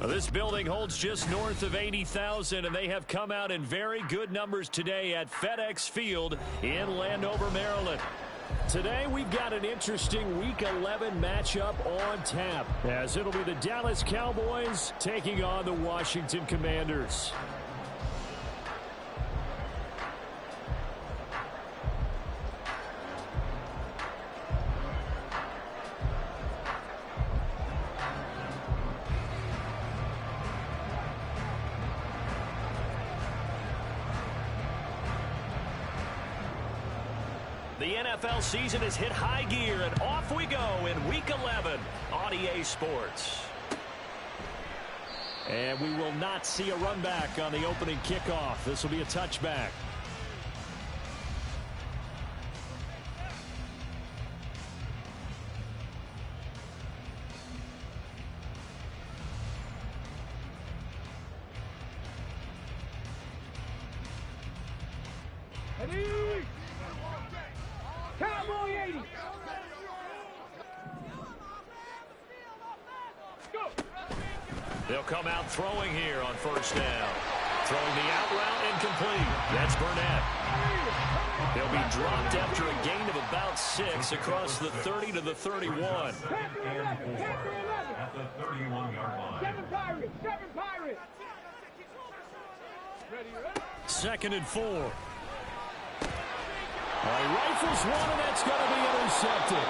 This building holds just north of 80,000, and they have come out in very good numbers today at FedEx Field in Landover, Maryland. Today, we've got an interesting Week 11 matchup on tap, as it'll be the Dallas Cowboys taking on the Washington Commanders. The NFL season has hit high gear, and off we go in Week 11 on EA Sports. And we will not see a run back on the opening kickoff. This will be a touchback. Cowboy 80. Go. They'll come out throwing here on first down. Throwing the out route incomplete. That's Burnett. They'll be dropped after a gain of about 6 across the 30 to the 31. At the 31-yard line. 7 Pirates. Ready. 2nd and 4. He rifles one, and that's going to be intercepted.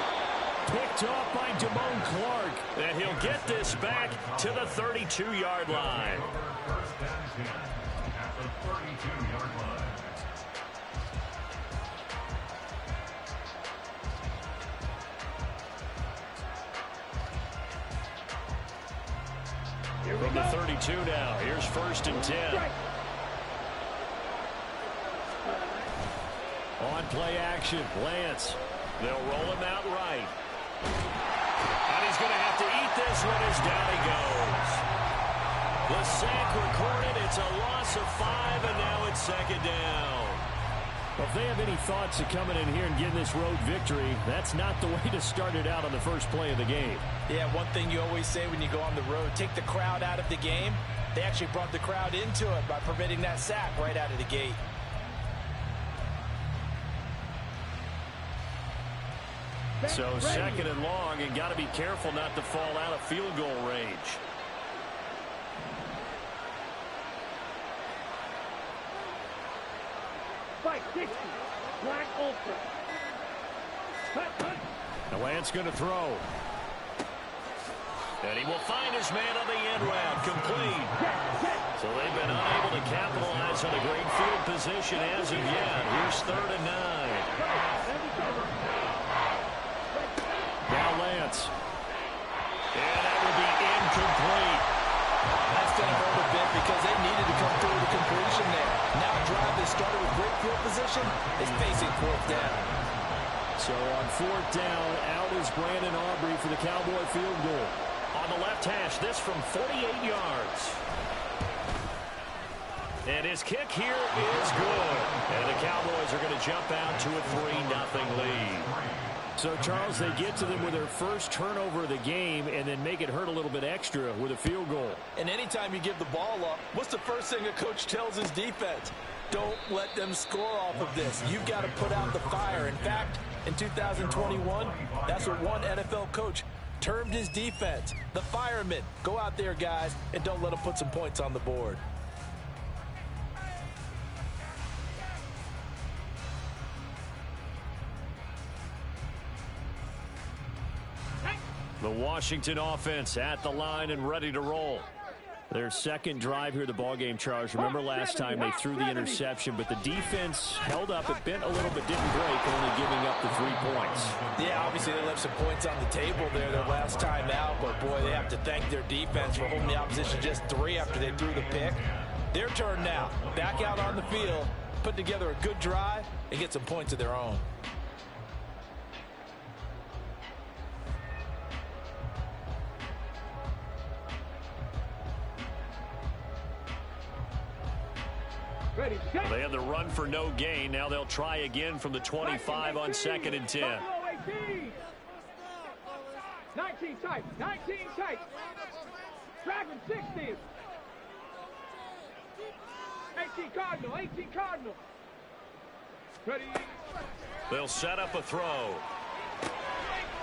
Picked off by Damone Clark. And he'll get this back to the 32-yard line. First down at the 32-yard line. From the 32 now, here's 1st and 10. On play action, Lance. They'll roll him out right. And he's going to have to eat this one as down he goes. The sack recorded. It's a loss of 5, and now it's 2nd down. Well, if they have any thoughts of coming in here and getting this road victory, that's not the way to start it out on the first play of the game. Yeah, one thing you always say when you go on the road, take the crowd out of the game. They actually brought the crowd into it by permitting that sack right out of the gate. So 2nd and long, and got to be careful not to fall out of field goal range. Fight 60. Black Ultra. The Lance going to throw. And he will find his man on the end route, complete. So they've been unable to capitalize on a great field position as of yet. Here's 3rd and 9. Now Lance. And that will be incomplete. That's going to hurt a bit because they needed to come through the completion there. Now a drive that started with great field position is facing 4th down. So on 4th down, out is Brandon Aubrey for the Cowboy field goal. On the left hash, this from 48 yards. And his kick here is good. And the Cowboys are going to jump out to a 3-0 lead. So, Charles, they get to them with their first turnover of the game and then make it hurt a little bit extra with a field goal. And anytime you give the ball up, what's the first thing a coach tells his defense? Don't let them score off of this. You've got to put out the fire. In fact, in 2021, that's what one NFL coach termed his defense. The firemen. Go out there, guys, and don't let them put some points on the board. The Washington offense at the line and ready to roll. Their second drive here of the ballgame, Charles. Remember last time they threw the interception, but the defense held up. It bent a little but didn't break, only giving up the 3 points. Yeah, obviously they left some points on the table there their last time out, but boy, they have to thank their defense for holding the opposition just 3 after they threw the pick. Their turn now. Back out on the field, put together a good drive, and get some points of their own. Ready. They had the run for no gain. Now they'll try again from the 25 on 2nd and 10. 19 tight. Dragon 60. 18 Cardinal, 18 Cardinal. Ready. They'll set up a throw.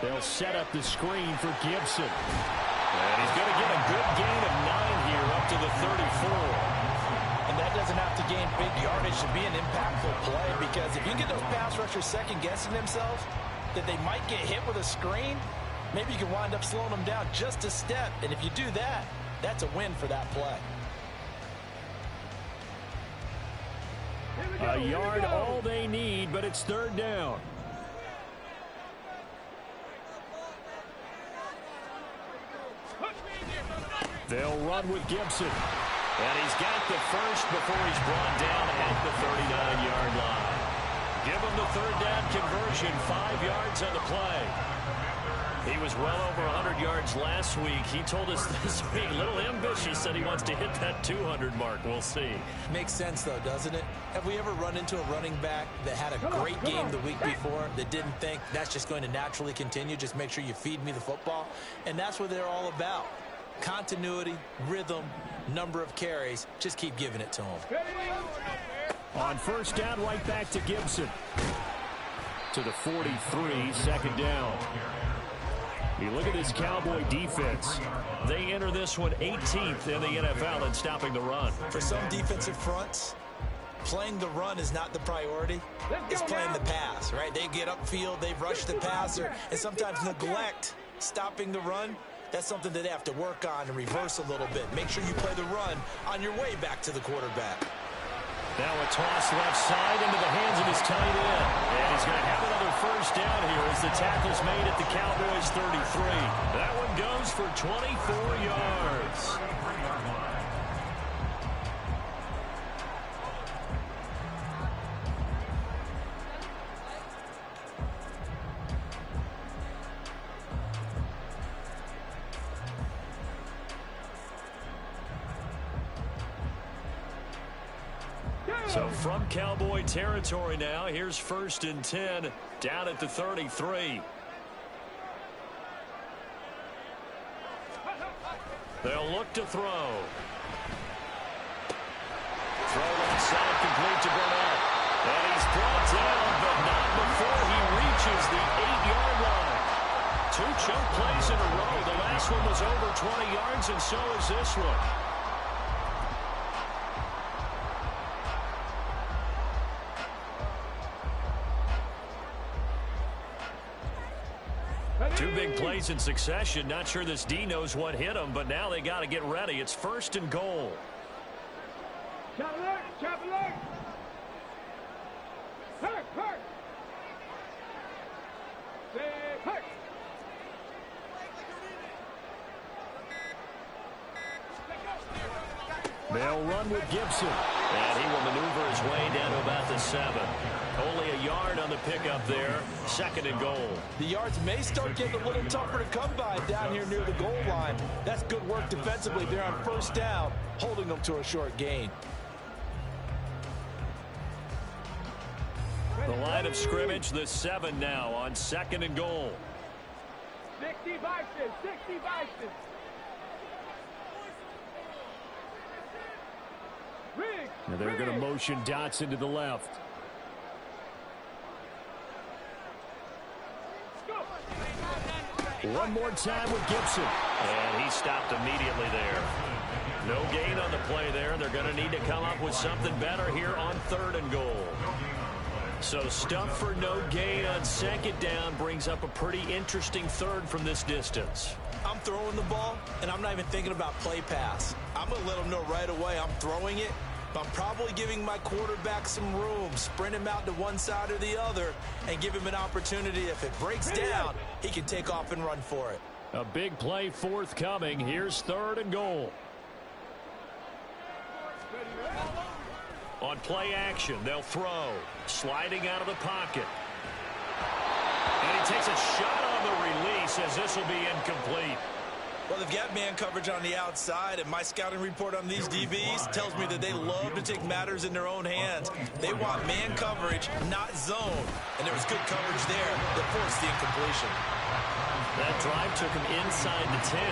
They'll set up the screen for Gibson. And he's going to get a good gain of 9 here up to the 34. And that doesn't have to gain big yardage to be an impactful play, because if you get those pass rushers second-guessing themselves that they might get hit with a screen, maybe you can wind up slowing them down just a step. And if you do that, that's a win for that play. A yard all they need, but it's 3rd down. They'll run with Gibson. And he's got the first before he's brought down at the 39-yard line. Give him the 3rd down conversion, 5 yards on the play. He was well over 100 yards last week. He told us this week, a little ambitious, said he wants to hit that 200 mark. We'll see. Makes sense, though, doesn't it? Have we ever run into a running back that had a great game the week before that didn't think that's just going to naturally continue? Just make sure you feed me the football. And that's what they're all about. Continuity, rhythm, number of carries. Just keep giving it to him. On 1st down, right back to Gibson. To the 43, 2nd down. You look at this Cowboy defense. They enter this one 18th in the NFL in stopping the run. For some defensive fronts, playing the run is not the priority. It's playing the pass, right? They get upfield, they rush the passer, and sometimes neglect stopping the run. That's something that they have to work on and reverse a little bit. Make sure you play the run on your way back to the quarterback. Now a toss left side into the hands of his tight end. And he's going to have another 1st down here as the tackle's made at the Cowboys 33. That one goes for 24 yards. So from Cowboy territory now, here's 1st and 10 down at the 33. They'll look to throw. Throw inside, complete to Burnett. And he's brought down, but not before he reaches the 8-yard line. 2 choke plays in a row. The last one was over 20 yards, and so is this one. Two big plays in succession. Not sure this D knows what hit him, but now they got to get ready. It's 1st and goal. Chop alert, chop alert. Hurt, hurt. Say hurt. They'll run with Gibson. And he will maneuver his way down to about the 7. Only a yard on the pickup there. 2nd and goal. The yards may start getting a little tougher to come by down here near the goal line. That's good work defensively there on 1st down, holding them to a short gain. The line of scrimmage, the 7 now on 2nd and goal. 60 Bison, 60 Bison. And they're going to motion Dotson to the left. One more time with Gibson. And he stopped immediately there. No gain on the play there. They're going to need to come up with something better here on 3rd and goal. So stuff for no gain on 2nd down brings up a pretty interesting 3rd from this distance. I'm throwing the ball, and I'm not even thinking about play pass. I'm going to let them know right away I'm throwing it, but I'm probably giving my quarterback some room, sprint him out to one side or the other, and give him an opportunity. If it breaks down, he can take off and run for it. A big play forthcoming. Here's 3rd and goal. On play action, they'll throw. Sliding out of the pocket. And he takes a shot on the release as this will be incomplete. Well, they've got man coverage on the outside, and my scouting report on these DBs tells me that they love to take matters in their own hands. They want man coverage, not zone. And there was good coverage there that forced the incompletion. That drive took him inside the 10.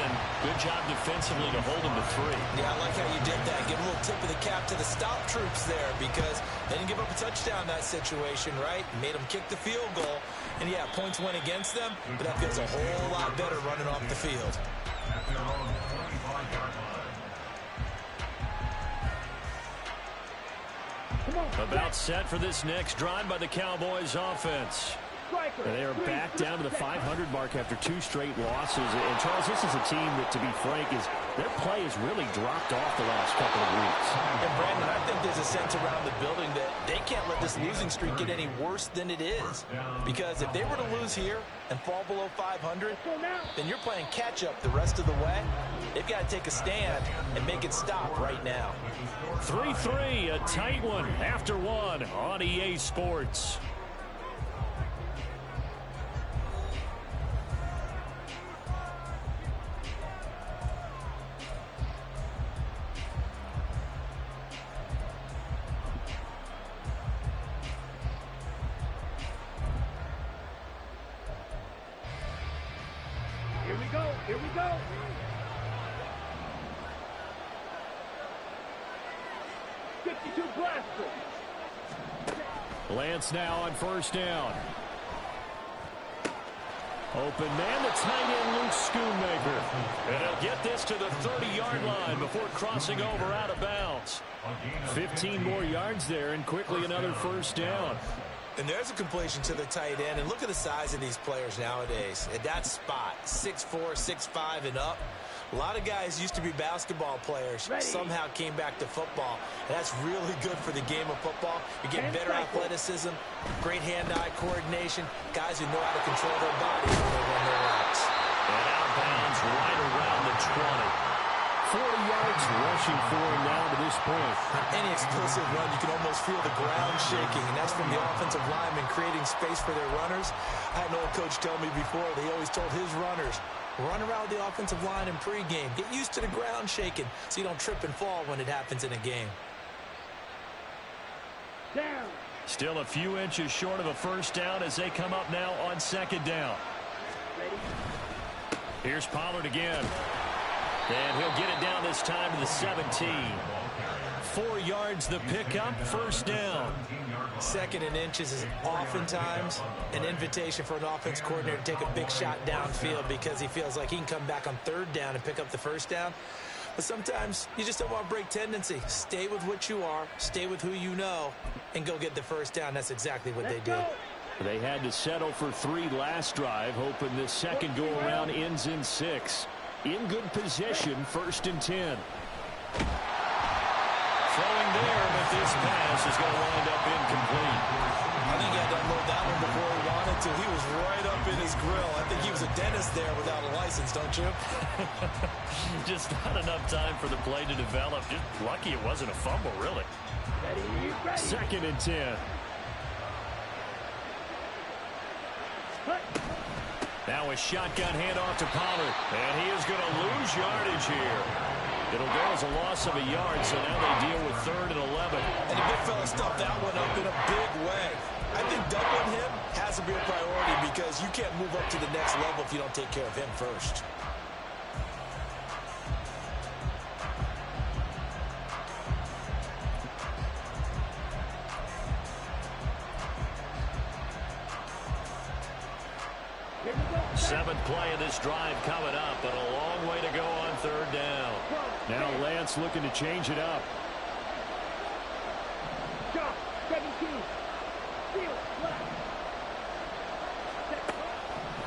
Good job defensively to hold him to 3. Yeah, I like how you did that. Give a little tip of the cap to the stop troops there because they didn't give up a touchdown in that situation, right? Made them kick the field goal. And, yeah, points went against them, but that feels a whole lot better running off the field. At their own 25-yard line. About set for this next drive by the Cowboys offense. And they are back down to the 500 mark after 2 straight losses. And, Charles, this is a team that, to be frank, their play has really dropped off the last couple of weeks. And, Brandon, I think there's a sense around the building that they can't let this losing streak get any worse than it is. Because if they were to lose here and fall below 500, then you're playing catch-up the rest of the way. They've got to take a stand and make it stop right now. 3-3, a tight one after 1 on EA Sports. Here we go. Blaster. Lance now on first down. Open man, the tight end, Luke Schoonmaker. And he'll get this to the 30-yard line before crossing over out of bounds. 15 more yards there, and quickly another first down. And there's a completion to the tight end. And look at the size of these players nowadays. At that spot, 6'4", 6'5", and up. A lot of guys used to be basketball players, somehow came back to football. And that's really good for the game of football. You're getting better athleticism, great hand-eye coordination, guys who know how to control their bodies when they run their routes. And out of bounds right around the 20. 40 yards rushing for him now to this point. On any explosive run, you can almost feel the ground shaking, and that's from the offensive linemen creating space for their runners. I had an old coach tell me before, they always told his runners, run around the offensive line in pregame. Get used to the ground shaking so you don't trip and fall when it happens in a game. Down. Still a few inches short of a first down as they come up now on second down. Here's Pollard again. And he'll get it down this time to the 17. 4 yards the pickup, first down. Second and inches is oftentimes an invitation for an offense coordinator to take a big shot downfield because he feels like he can come back on third down and pick up the first down. But sometimes you just don't want to break tendency. Stay with what you are, stay with who you know, and go get the first down. That's exactly what they did. They had to settle for 3 last drive, hoping this second go-around ends in 6. In good position, first and 10. Throwing there, but this pass is going to wind up incomplete. I think he had to unload that one before he wanted to. He was right up in his grill. I think he was a dentist there without a license, don't you? Just not enough time for the play to develop. Just lucky it wasn't a fumble, really. Second and 10. Now a shotgun handoff to Pollard. And he is going to lose yardage here. It'll go as a loss of a yard, so now they deal with 3rd and 11. And the big fella stuffed that one up in a big way. I think doubling him has to be a priority because you can't move up to the next level if you don't take care of him first. Seventh play of this drive coming up, but a long way to go on 3rd down. Now Lance looking to change it up. Shot, 17. Steal,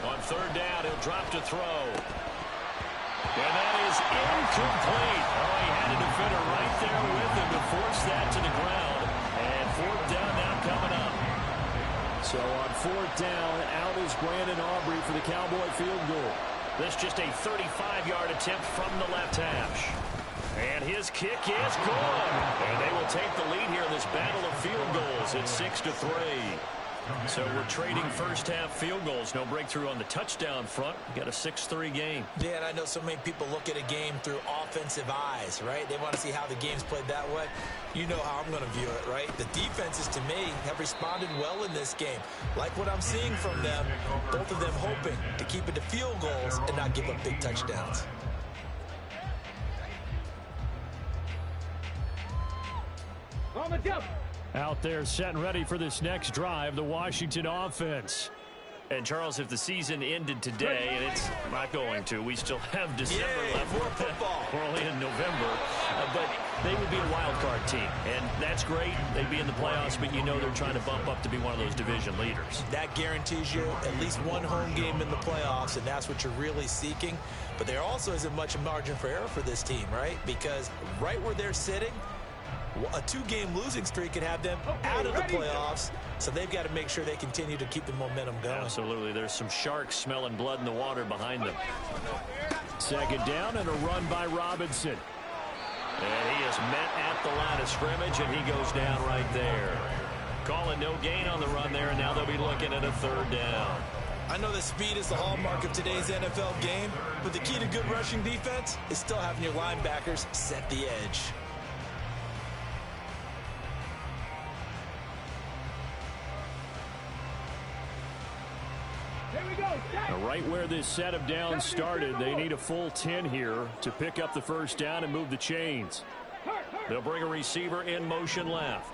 On 3rd down, he'll drop to throw. And that is incomplete. Oh, he had a defender right there with him to force that to the ground. And 4th down now coming up. So on 4th down, out is Brandon Aubrey for the Cowboy field goal. This just a 35-yard attempt from the left hash. And his kick is good. And they will take the lead here in this battle of field goals. It's 6-3. So we're trading first-half field goals. No breakthrough on the touchdown front. We got a 6-3 game. Yeah, and I know so many people look at a game through offensive eyes, right? They want to see how the game's played that way. You know how I'm going to view it, right? The defenses, to me, have responded well in this game. Like what I'm seeing from them, both of them hoping to keep it to field goals and not give up big touchdowns. On the jump. Out there set and ready for this next drive, the Washington offense. And, Charles, if the season ended today, and it's not going to, we still have December left. More football. We're only in November. But they would be a wild card team, and that's great. They'd be in the playoffs, but you know they're trying to bump up to be one of those division leaders. That guarantees you at least one home game in the playoffs, and that's what you're really seeking. But there also isn't much margin for error for this team, right? Because right where they're sitting, a two-game losing streak could have them out of the playoffs, so they've got to make sure they continue to keep the momentum going. Absolutely. There's some sharks smelling blood in the water behind them. Second down and a run by Robinson. And he is met at the line of scrimmage, and he goes down right there. Calling no gain on the run there, and now they'll be looking at a third down. I know that speed is the hallmark of today's NFL game, but the key to good rushing defense is still having your linebackers set the edge. Right where this set of downs started, they need a full 10 here to pick up the first down and move the chains. They'll bring a receiver in motion left.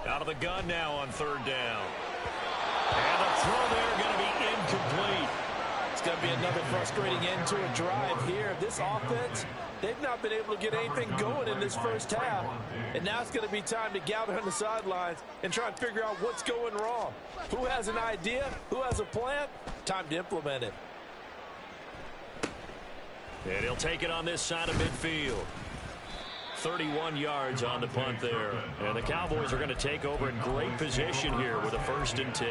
Out of the gun now on third down. And the throw there going to be incomplete. It's going to be another frustrating end to a drive here. This offense, they've not been able to get anything going in this first half. And now it's going to be time to gather on the sidelines and try and figure out what's going wrong. Who has an idea? Who has a plan? Time to implement it. And he'll take it on this side of midfield. 31 yards on the punt there. And the Cowboys are going to take over in great position here with a 1st and 10.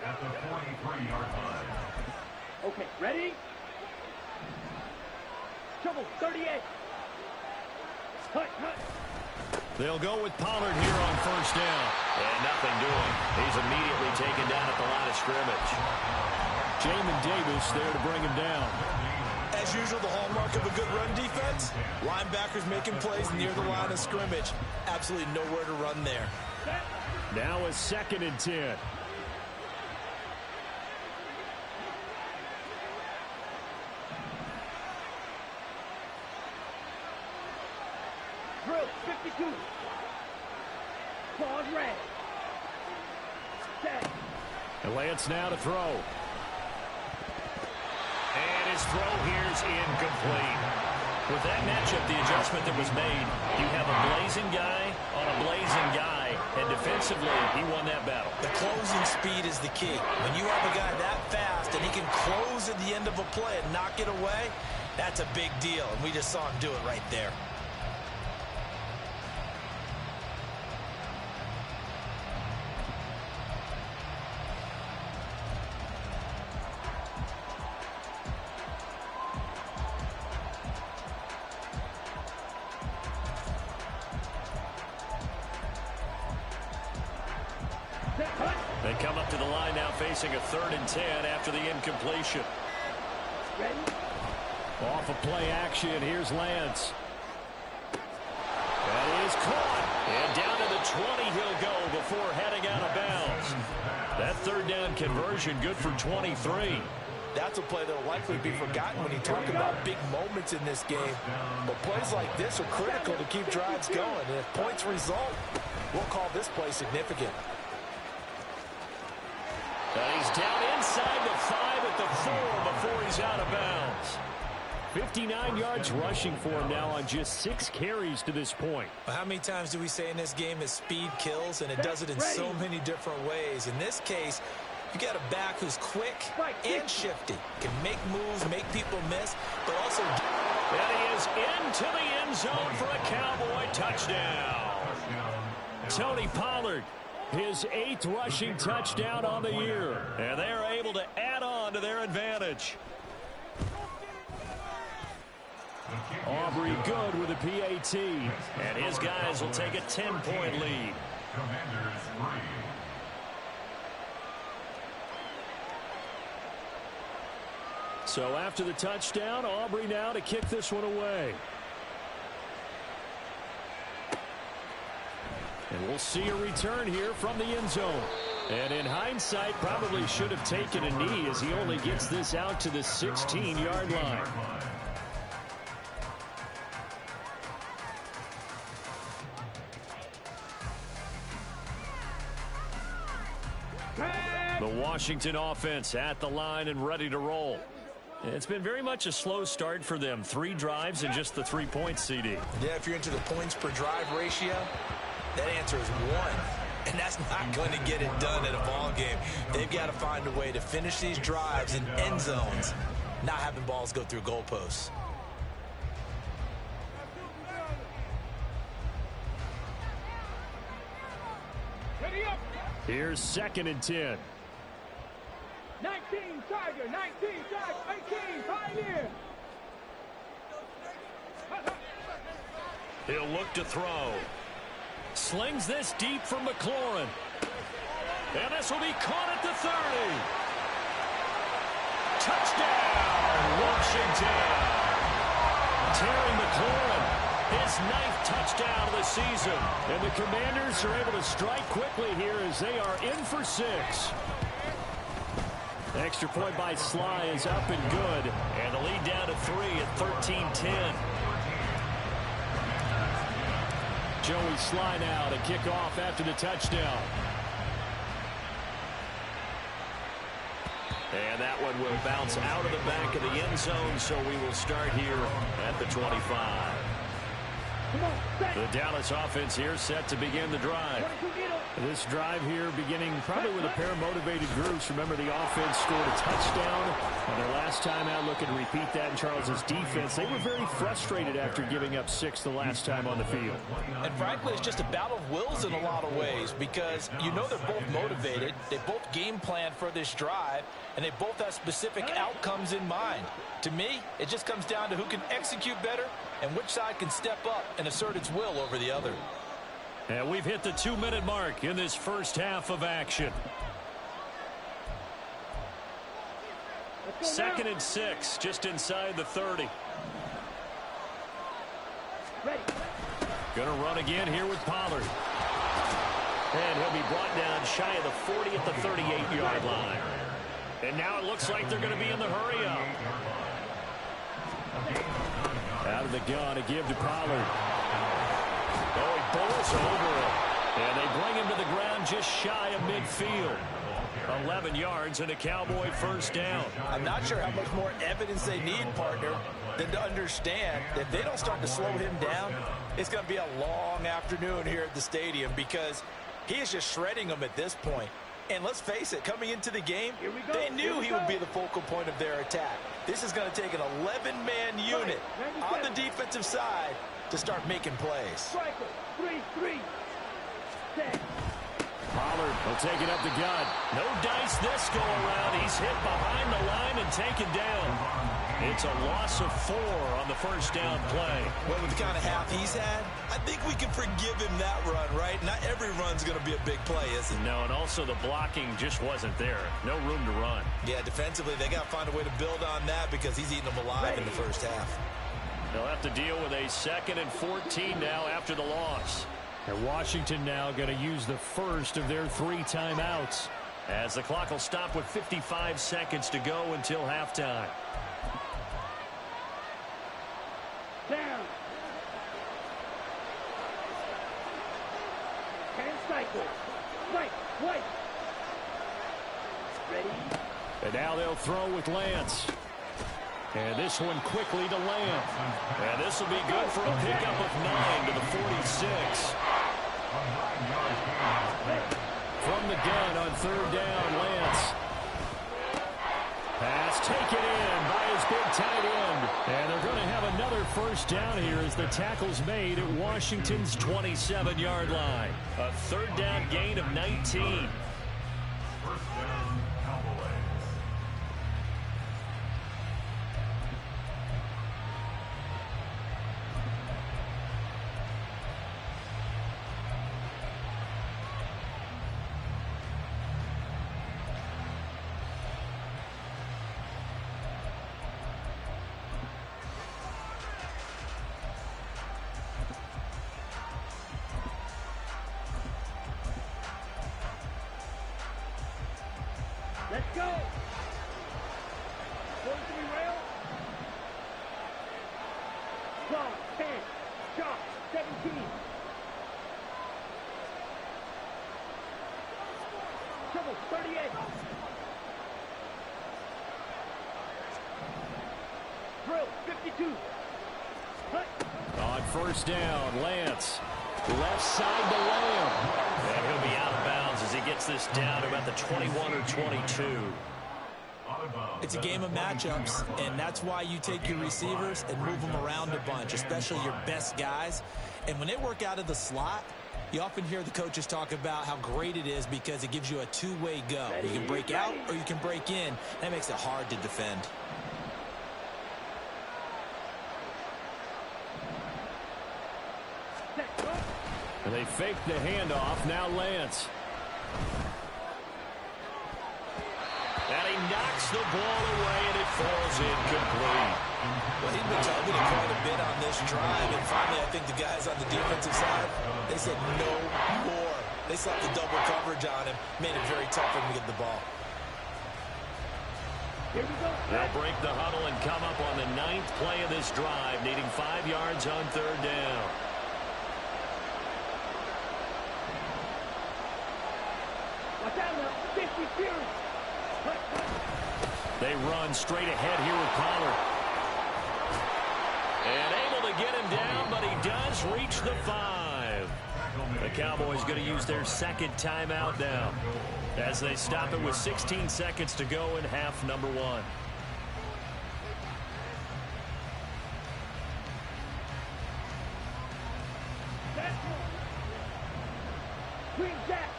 At the 43-yard line. Okay, ready? Trouble, 38. Hut. They'll go with Pollard here on first down. And nothing doing. He's immediately taken down at the line of scrimmage. Jamin Davis there to bring him down. As usual, the hallmark of a good run defense, linebackers making plays near the line of scrimmage. Absolutely nowhere to run there. Now a 2nd and 10. Drill, 52. Claws red. Set. And Lance now to throw. And his throw here's incomplete. With that matchup, the adjustment that was made, you have a blazing guy on a blazing guy, and defensively, he won that battle. The closing speed is the key. When you have a guy that fast and he can close at the end of a play and knock it away, that's a big deal, and we just saw him do it right there. They come up to the line now facing a 3rd and 10 after the incompletion. Ready? Off of play action, here's Lance. That is caught. And down to the 20 he'll go before heading out of bounds. That 3rd down conversion good for 23. That's a play that will likely be forgotten when you talk about big moments in this game. But plays like this are critical to keep drives going. And if points result, we'll call this play significant. And he's down inside the 5 at the 4 before he's out of bounds. 59 yards rushing for him now on just 6 carries to this point. Well, how many times do we say in this game that speed kills, and it does it in so many different ways? In this case, you got a back who's quick and shifty, can make moves, make people miss, but also... And he is into the end zone for a Cowboy touchdown. Tony Pollard, his 8th rushing touchdown on the year. And they are able to add on to their advantage. Aubrey good with a PAT. And his guys will take a 10-point lead. Commanders 3. So after the touchdown, Aubrey now to kick this one away. And we'll see a return here from the end zone. And in hindsight, probably should have taken a knee as he only gets this out to the 16-yard line. The Washington offense at the line and ready to roll. It's been very much a slow start for them. 3 drives and just the 3 points, CD. Yeah, if you're into the points per drive ratio, that answer is 1. And that's not going to get it done at a ball game. They've got to find a way to finish these drives in end zones, not having balls go through goalposts. Here's 2nd and 10. 19, Tiger, 19, Tiger, 18, Pioneer. He'll look to throw. Slings this deep for McLaurin. And this will be caught at the 30. Touchdown, Washington. Terry McLaurin, his 9th touchdown of the season. And the Commanders are able to strike quickly here as they are in for 6. Extra point by Sly is up and good. And the lead down to 3 at 13-10. Joey Sly now to kick off after the touchdown. And that one will bounce out of the back of the end zone, so we will start here at the 25. The Dallas offense here set to begin the drive. This drive here beginning probably with a pair of motivated groups. Remember, the offense scored a touchdown on their last time out. Looking to repeat that in Charles's defense. They were very frustrated after giving up 6 the last time on the field. And frankly, it's just a battle of wills in a lot of ways because you know they're both motivated. They both game plan for this drive, and they both have specific outcomes in mind. To me, it just comes down to who can execute better and which side can step up and assert its will over the other. And we've hit the 2-minute mark in this first half of action. 2nd and 6, just inside the 30. Ready. Gonna run again here with Pollard. And he'll be brought down shy of the 40 at the 38-yard line. And now it looks like they're going to be in the hurry up. Out of the gun to give to Pollard. Oh, he bowls over him. And they bring him to the ground just shy of midfield. 11 yards and a Cowboy first down. I'm not sure how much more evidence they need, partner, than to understand that if they don't start to slow him down, it's going to be a long afternoon here at the stadium because he is just shredding them at this point. And let's face it, coming into the game, they knew he would be the focal point of their attack. This is going to take an 11-man unit on the defensive side to start making plays. Striker, 3-3. Set. Pollard will take it up the gut. No dice this go around. He's hit behind the line and taken down. It's a loss of 4 on the first down play. Well, with the kind of half he's had, I think we can forgive him that run, right? Not every run's going to be a big play, is it? No, and also the blocking just wasn't there. No room to run. Yeah, defensively, they got to find a way to build on that because he's eating them alive in the first half. They'll have to deal with a 2nd and 14 now after the loss. And Washington now going to use the first of their 3 timeouts as the clock will stop with 55 seconds to go until halftime. Down. 10 cycles. Right, right. Ready. And now they'll throw with Lance. And this one quickly to Lamb. And this will be good for a pickup of 9 to the 46. From the gun on 3rd down, Lance. Pass taken in by his big tight end. And they're going to have another first down here as the tackle's made at Washington's 27-yard line. A 3rd down gain of 19. First down, Cowboys. Let's go. Going to be rail. 12, 10, shot, 17. Triple, 38. Drill, 52. Cut. On first down, Lance. Left side to Lamb. And he'll be out of bounds as he gets this down to about the 21 or 22. It's a game of matchups, and that's why you take your receivers and move them around a bunch, especially your best guys. And when they work out of the slot, you often hear the coaches talk about how great it is because it gives you a two-way go. You can break out or you can break in. That makes it hard to defend. And they fake the handoff. Now Lance. And he knocks the ball away, and it falls incomplete. Well, he's been targeted quite a bit on this drive, and finally I think the guys on the defensive side, they said no more. They slapped the double coverage on him, made it very tough for him to get the ball. Here we go. They'll break the huddle and come up on the 9th play of this drive, needing 5 yards on third down. Watch out now. 50 Fury. They run straight ahead here with Pollard. And able to get him down, but he does reach the 5. The Cowboys going to use their second timeout now as they stop it with 16 seconds to go in half number 1. Green Jack.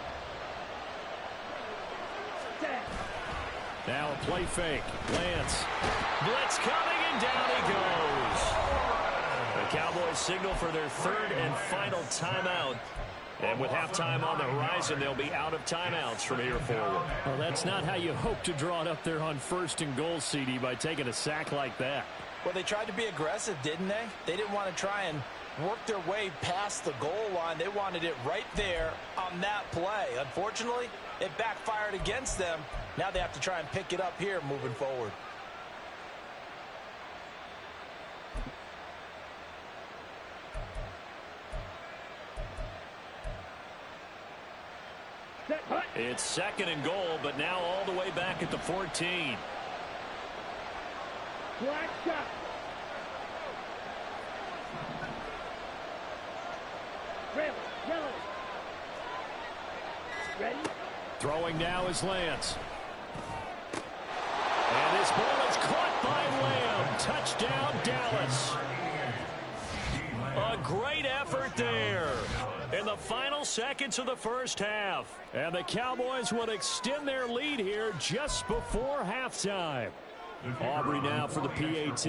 Now a play fake. Lance. Blitz coming, and down he goes. The Cowboys signal for their third and final timeout. And with halftime on the horizon, they'll be out of timeouts from here forward. Well, that's not how you hope to draw it up there on first and goal, CD, by taking a sack like that. Well, they tried to be aggressive, didn't they? They didn't want to try and work their way past the goal line. They wanted it right there on that play. Unfortunately, it backfired against them. Now they have to try and pick it up here moving forward. It's second and goal, but now all the way back at the 14. Black shot. Red, yellow. Ready? Throwing now is Lance. And this ball is caught by Lamb. Touchdown, Dallas. A great effort there in the final seconds of the first half. And the Cowboys will extend their lead here just before halftime. Aubrey now for the PAT.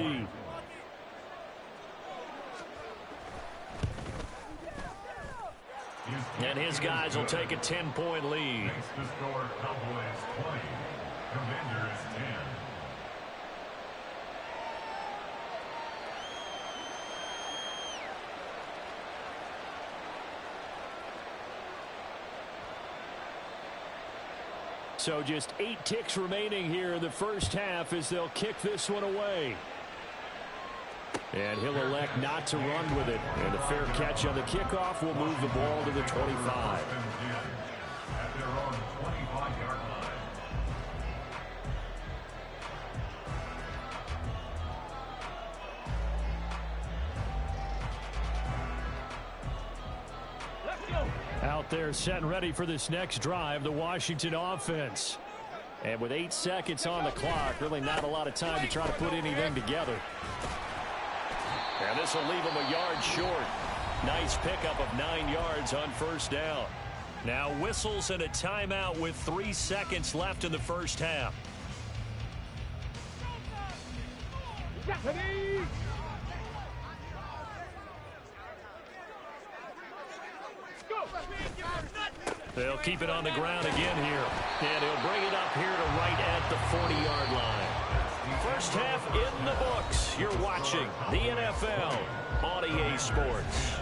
And his guys will take a 10-point lead. Makes the score Cowboys 20, Commanders 10. So just 8 ticks remaining here in the first half as they'll kick this one away. And he'll elect not to run with it. And a fair catch on the kickoff will move the ball to the 25. At their own 25-yard line. Out there set and ready for this next drive, the Washington offense. And with 8 seconds on the clock, really not a lot of time to try to put anything together. And this will leave them a yard short. Nice pickup of 9 yards on first down. Now whistles and a timeout with 3 seconds left in the first half. They'll keep it on the ground again here. And he'll bring it up here to right at the 40-yard line. First half in the books. You're watching the NFL on EA Sports.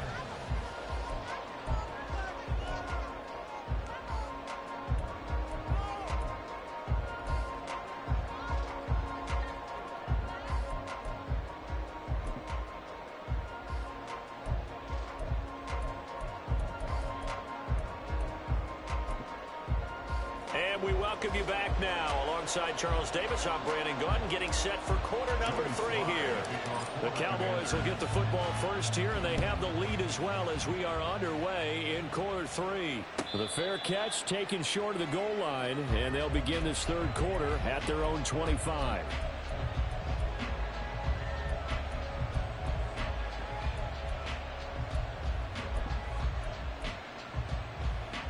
And we welcome you back now. Alongside Charles Davis, I'm Brandon Gunn, getting set for quarter number 3 here. The Cowboys will get the football first here, and they have the lead as well as we are underway in quarter 3. The fair catch taken short of the goal line, and they'll begin this third quarter at their own 25.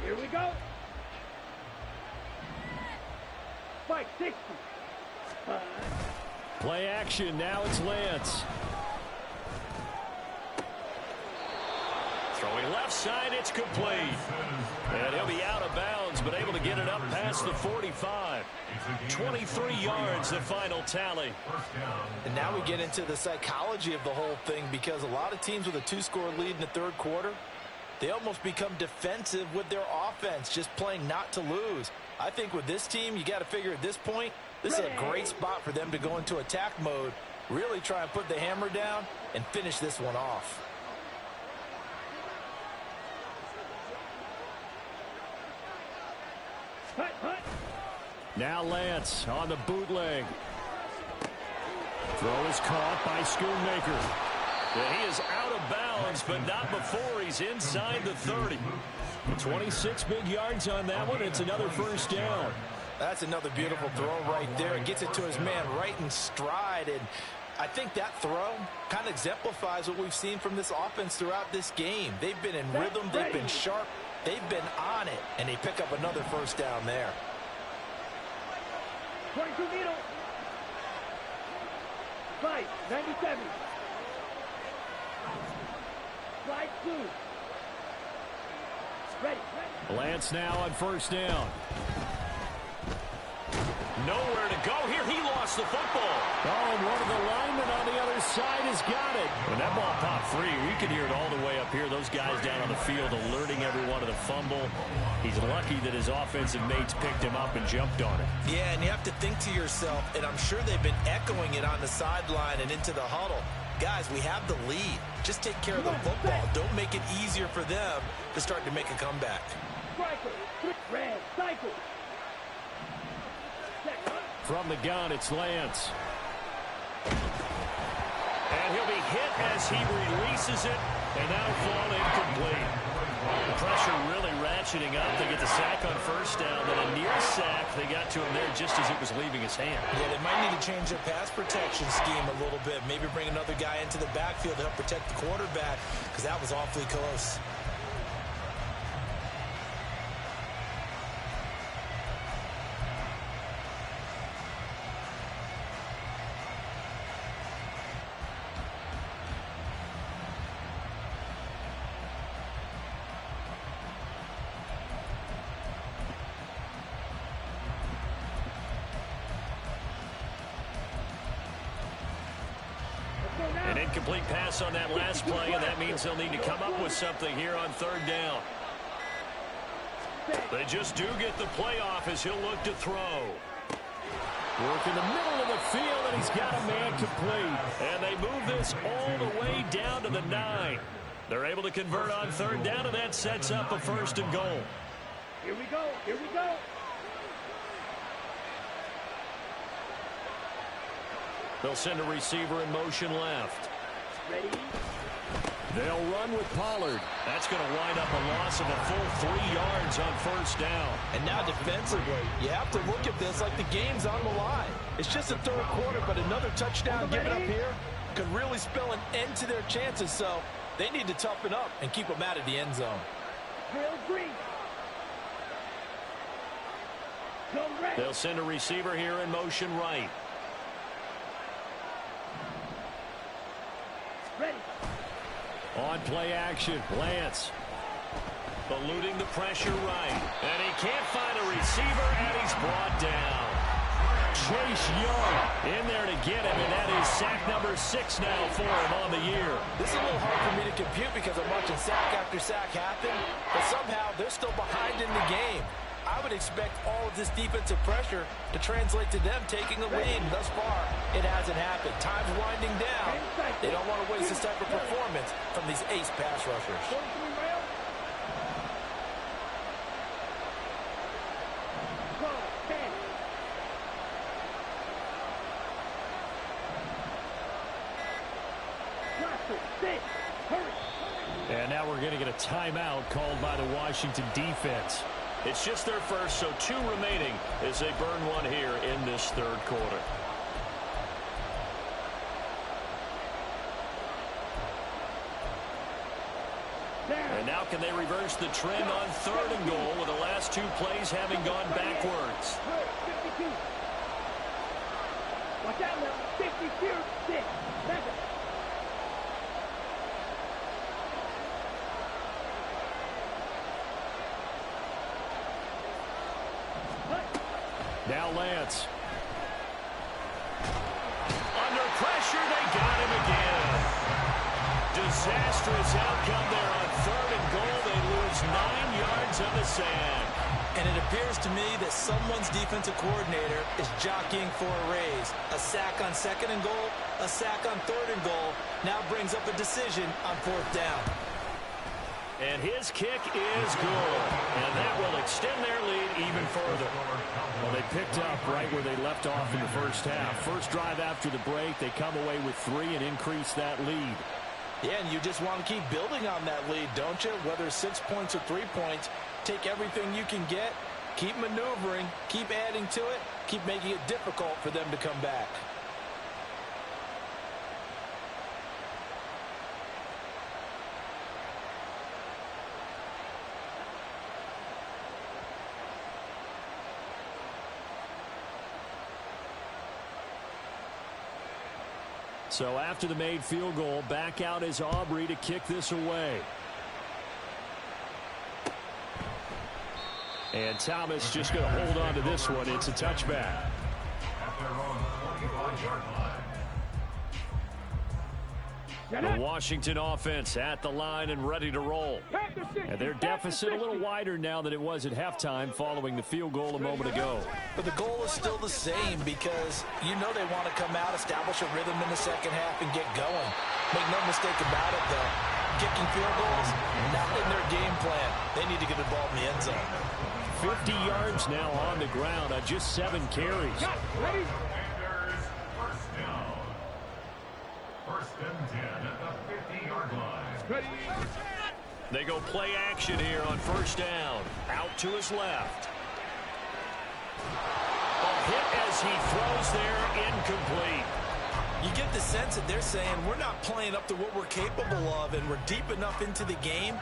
Here we go. Spike 60. Play action. Now it's Lance. Throwing left side. It's complete. And he'll be out of bounds, but able to get it up past the 45. 23 yards, the final tally. And now we get into the psychology of the whole thing, because a lot of teams with a 2-score lead in the third quarter, they almost become defensive with their offense, just playing not to lose. I think with this team, you got to figure at this point, this is a great spot for them to go into attack mode, really try and put the hammer down and finish this one off. Now Lance on the bootleg. Throw is caught by Schoonmaker. And he is out of bounds, but not before he's inside the 30. 26 big yards on that one. It's another first down. That's another beautiful throw right there. It gets it to his man right in stride. And I think that throw kind of exemplifies what we've seen from this offense throughout this game. They've been in rhythm. They've been sharp. They've been on it. And they pick up another first down there. 22 middle. Slide 97. Slide 2. Ready. Lance now on first down. Nowhere to go here. He lost the football. Oh, and one of the linemen on the other side has got it. When that ball popped free, we could hear it all the way up here. Those guys down on the field alerting everyone of the fumble. He's lucky that his offensive mates picked him up and jumped on it. Yeah, and you have to think to yourself, and I'm sure they've been echoing it on the sideline and into the huddle. Guys, we have the lead. Just take care of the football. Don't make it easier for them to start to make a comeback. Red, cycle. From the gun, it's Lance. And he'll be hit as he releases it, and now fall incomplete. The pressure really ratcheting up. They get the sack on first down, then a near sack. They got to him there just as it was leaving his hand. Yeah, they might need to change their pass protection scheme a little bit. Maybe bring another guy into the backfield to help protect the quarterback, because that was awfully close. An incomplete pass on that last play, and that means they'll need to come up with something here on third down. They just do get the play off as he'll look to throw. Work in the middle of the field, and he's got a man complete. And they move this all the way down to the 9. They're able to convert on third down, and that sets up a first and goal. Here we go. Here we go. They'll send a receiver in motion left. Ready. They'll run with Pollard. That's going to wind up a loss of a full 3 yards on first down. And now defensively, you have to look at this like the game's on the line. It's just a third quarter, but another touchdown given up here could really spell an end to their chances. So they need to toughen up and keep them out of the end zone. Drill green. Go red. They'll send a receiver here in motion right. Ready. On play action, Lance. Eluding the pressure right. And he can't find a receiver, and he's brought down. Chase Young in there to get him, and that is sack number 6 now for him on the year. This is a little hard for me to compute because I'm watching sack after sack happen, but somehow they're still behind in the game. I would expect all of this defensive pressure to translate to them taking a lead. Thus far, it hasn't happened. Time's winding down. They don't want to waste this type of performance from these ace pass rushers. And now we're going to get a timeout called by the Washington defense. It's just their first, so 2 remaining as they burn one here in this third quarter. And now can they reverse the trend on 3rd and goal with the last 2 plays having gone backwards? 52. Watch out now. 52. 6. 7. Now Lance. Under pressure, they got him again. Disastrous outcome there on 3rd and goal. They lose 9 yards on the sack. And it appears to me that someone's defensive coordinator is jockeying for a raise. A sack on 2nd and goal, a sack on 3rd and goal, now brings up a decision on 4th down. And his kick is good. And that will extend their lead even further. Well, they picked up right where they left off in the first half. First drive after the break, they come away with 3 and increase that lead. Yeah, and you just want to keep building on that lead, don't you? Whether it's 6 points or 3 points, take everything you can get, keep maneuvering, keep adding to it, keep making it difficult for them to come back. So after the made field goal, back out is Aubrey to kick this away. And Thomas just going to hold on to this one. It's a touchback. At their own 45-yard line. The Washington offense at the line and ready to roll. And their deficit a little wider now than it was at halftime following the field goal a moment ago. But the goal is still the same because you know they want to come out, establish a rhythm in the second half, and get going. Make no mistake about it, though. Kicking field goals, not in their game plan. They need to get the ball in the end zone. 50 yards now on the ground on just 7 carries. Commanders, first down. 1st and 10 at the 50-yard line. They go play action here on 1st down. Out to his left. A hit as he throws there, incomplete. You get the sense that they're saying we're not playing up to what we're capable of, and we're deep enough into the game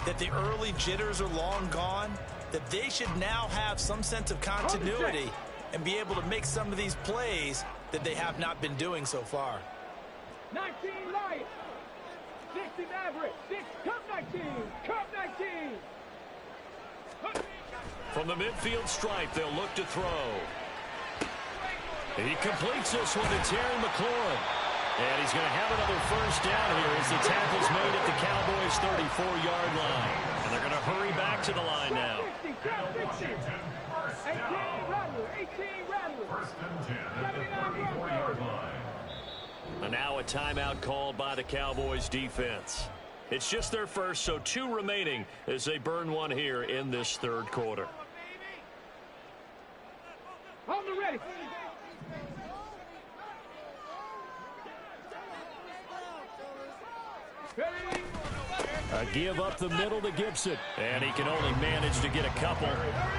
that the early jitters are long gone, that they should now have some sense of continuity and be able to make some of these plays that they have not been doing so far. 19 Lions. 60 Mavericks. 6 Cup 19. Cup 19. From the midfield stripe, they'll look to throw. He completes this one to Terry McLaurin. And he's going to have another 1st down here as the tackle's made at the Cowboys' 34-yard line. And they're going to hurry back to the line now. 18 Rattler. 18 Rattler. 1st and 10 at the 34-yard line. And now a timeout called by the Cowboys defense. It's just their first, so 2 remaining as they burn one here in this 3rd quarter. On the ready. A give up the middle to Gibson. And he can only manage to get a couple.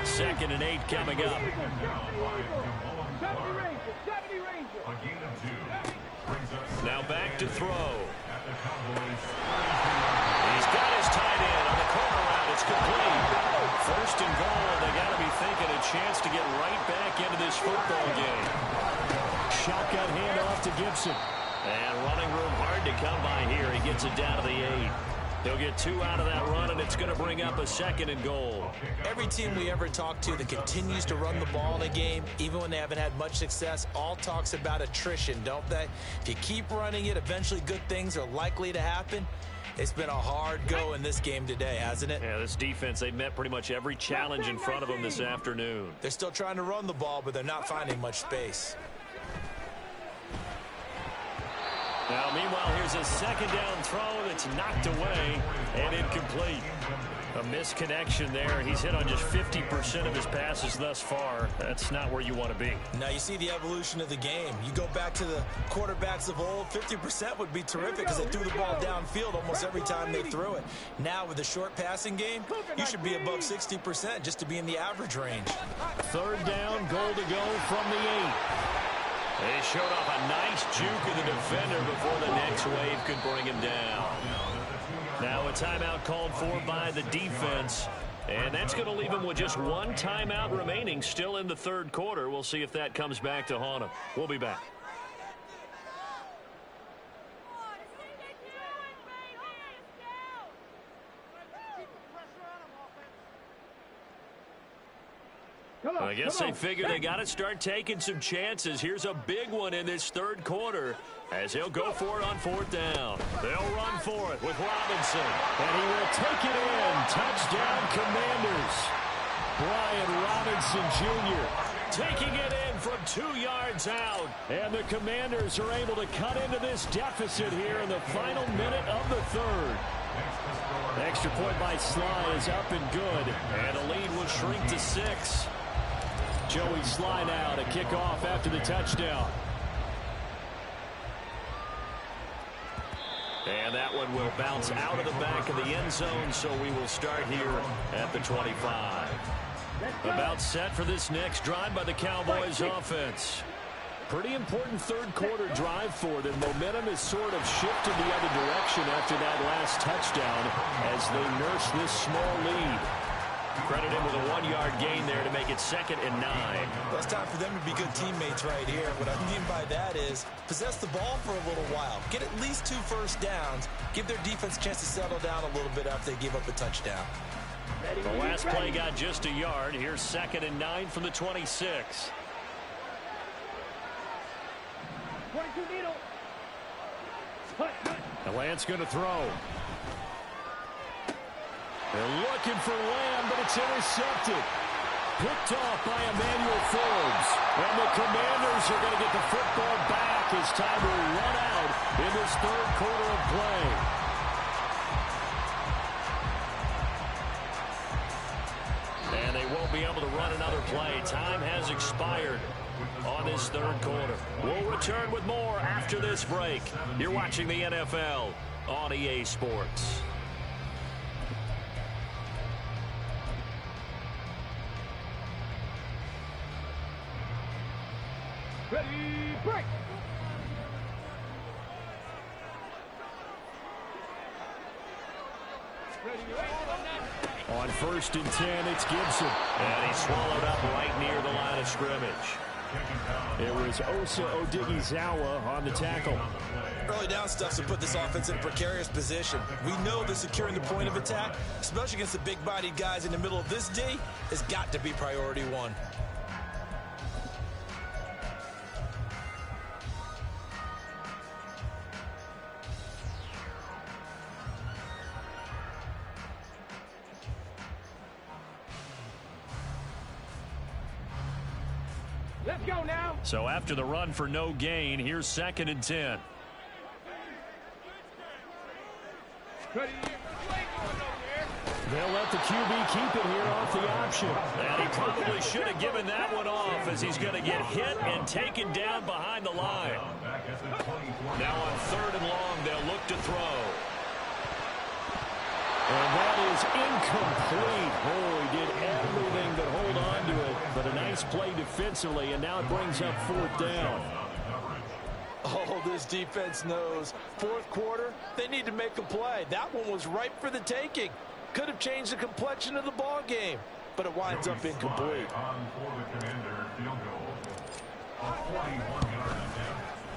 2nd and 8 coming up. 70 Ranger. 70 Ranger. A gain of 2 brings us Now back to throw. at the Cowboys. He's got his tight end on the corner route. It's complete. 1st and goal. They got to be thinking a chance to get right back into this football game. Shotgun handoff to Gibson. And running room hard to come by here. He gets it down to the 8. He'll get 2 out of that run, and it's going to bring up a 2nd and goal. Every team we ever talk to that continues to run the ball in a game, even when they haven't had much success, all talks about attrition, don't they? If you keep running it, eventually good things are likely to happen. It's been a hard go in this game today, hasn't it? Yeah, this defense, they met pretty much every challenge in front of them this afternoon. They're still trying to run the ball, but they're not finding much space. Now, meanwhile, here's a second down throw that's knocked away and incomplete. A misconnection there. He's hit on just 50% of his passes thus far. That's not where you want to be. Now you see the evolution of the game. You go back to the quarterbacks of old, 50% would be terrific because they threw the ball downfield almost every time they threw it. Now with the short passing game, you should be above 60% just to be in the average range. Third down, goal to go from the 8. They showed off a nice juke of the defender before the next wave could bring him down. Now a timeout called for by the defense, and that's going to leave him with just one timeout remaining still in the third quarter. We'll see if that comes back to haunt him. We'll be back. I guess they figure they got to start taking some chances. Here's a big one in this third quarter as he'll go for it on fourth down. They'll run for it with Robinson, and he will take it in. Touchdown, Commanders. Brian Robinson Jr. taking it in from 2 yards out, and the Commanders are able to cut into this deficit here in the final minute of the third. Extra point by Sly is up and good, and the lead will shrink to 6. Joey Sly now to kick off after the touchdown. And that one will bounce out of the back of the end zone, so we will start here at the 25. About set for this next drive by the Cowboys offense. Pretty important third quarter drive for them. Momentum has sort of shifted the other direction after that last touchdown as they nurse this small lead. Credit him with a 1-yard gain there to make it 2nd and 9. Well, it's time for them to be good teammates right here. What I mean by that is possess the ball for a little while. Get at least 2 first downs. Give their defense a chance to settle down a little bit after they give up a touchdown. The last play got just a yard. Here's 2nd and 9 from the 26. 22 needle. The Lance going to throw. They're looking for Lamb, but it's intercepted. Picked off by Emmanuel Forbes. And the Commanders are going to get the football back as time will run out in this third quarter of play. And they won't be able to run another play. Time has expired on this third quarter. We'll return with more after this break. You're watching the NFL on EA Sports. Ready, break. On 1st and 10, it's Gibson. And he's swallowed up right near the line of scrimmage. It was Osa Odighizuwa on the tackle. Early down stuff to put this offense in a precarious position. We know that securing the point of attack, especially against the big-bodied guys in the middle of this D, has got to be priority 1. Let's go now. So after the run for no gain, here's 2nd and 10. Ready. They'll let the QB keep it here off the option. And he probably should have given that one off as he's going to get hit and taken down behind the line. Now on 3rd and long, they'll look to throw. And that is incomplete. Oh, he did everything but hold on to it. But a nice play defensively, and now it brings up 4th down. Oh, this defense knows. 4th quarter, they need to make a play. That one was ripe for the taking. Could have changed the complexion of the ball game, but it winds up incomplete.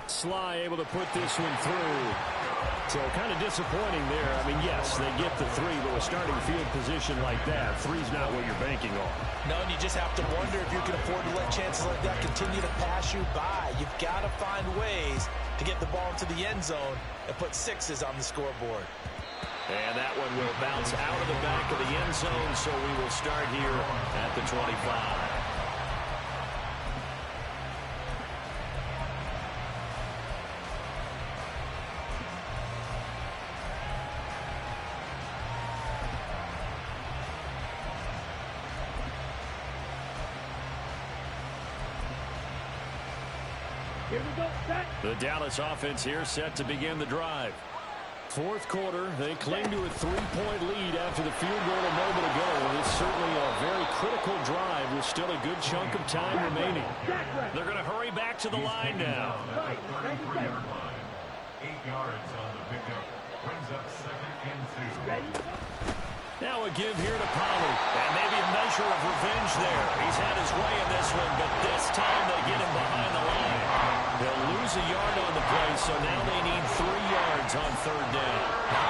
Sly able to put this one through. So kind of disappointing there. I mean, yes, they get the 3, but with starting field position like that, 3's not what you're banking on. No, and you just have to wonder if you can afford to let chances like that continue to pass you by. You've got to find ways to get the ball into the end zone and put 6s on the scoreboard. And that one will bounce out of the back of the end zone, so we will start here at the 25. Here we go. Set. The Dallas offense here set to begin the drive. Fourth quarter, they cling to a 3-point lead after the field goal a moment ago. It's certainly a very critical drive with still a good chunk of time remaining. They're going to hurry back to the line now. 33-yard line. 8 yards on the pickup. Brings up 2nd and 2. Now a give here to Pollard. And maybe a measure of revenge there. He's had his way in this one, but this time they get him behind the line. They'll lose a yard on the play, so now they need 3 yards on 3rd down.